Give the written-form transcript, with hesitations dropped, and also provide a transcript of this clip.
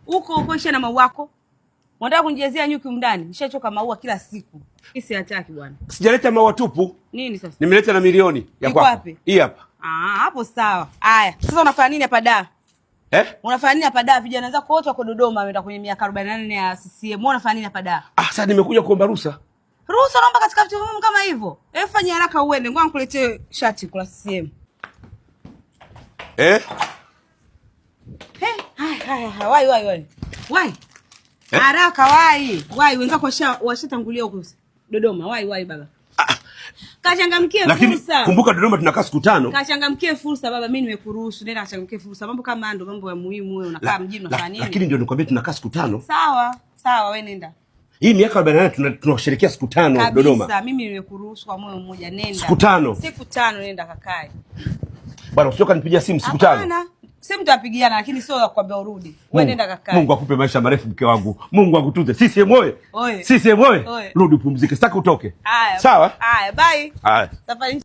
Huko isha na maua yako. Unataka kunijezea nyuki ndani? Nishachoka maua kila siku. Hisi hataki bwana. Sijaleta maua tupu. Nini sasa? Nimeleta na milioni ya kwako. Hii hapa. Hapo sawa. Haya, sasa unafanya nini hapa da? Unafanya nini hapa da? Vijana zako wote wako Dodoma wameenda kwenye miaka 48 ya CCM. Wewe unafanya nini hapa da? Sasa nimekuja kuomba ruhusa. Ruhusa naomba katika vitu muhimu kama hivyo. Fanya haraka uende. Ngoja nikuletee shati kwa CCM. Wai. Haraka wai. Wenzako washatangulia huko Dodoma. Wai baba. Kachangamkie fursa. Lakini kumbuka Dodoma tunakaa siku 5. Kachangamkie fursa baba, mimi nimekuruhusu. Nenda kachangamkie fursa. Mambo kama ndo mambo ya muhimu, wewe unakaa mjini unafanya nini? Lakini ndio nikwambia tunakaa siku 5. Sawa wewe nenda. Hii miaka 48 tunasherehekea siku 5 Dodoma. Kabisa, mimi nimekuruhusu kwa moyo mmoja, nenda. Siku 5. Siku 5 nenda kakae. Bwana usioka nipigia simu siku 5. Hapana. Simu tutapigiana lakini sio ya kukwambia urudi. Wewe nenda kakae. Mungu akupe maisha marefu mke wangu. Mungu akutunze. CCM oye. CCM oye. Rudi upumzike. Sitaki utoke. Sawa? Bye. Haya.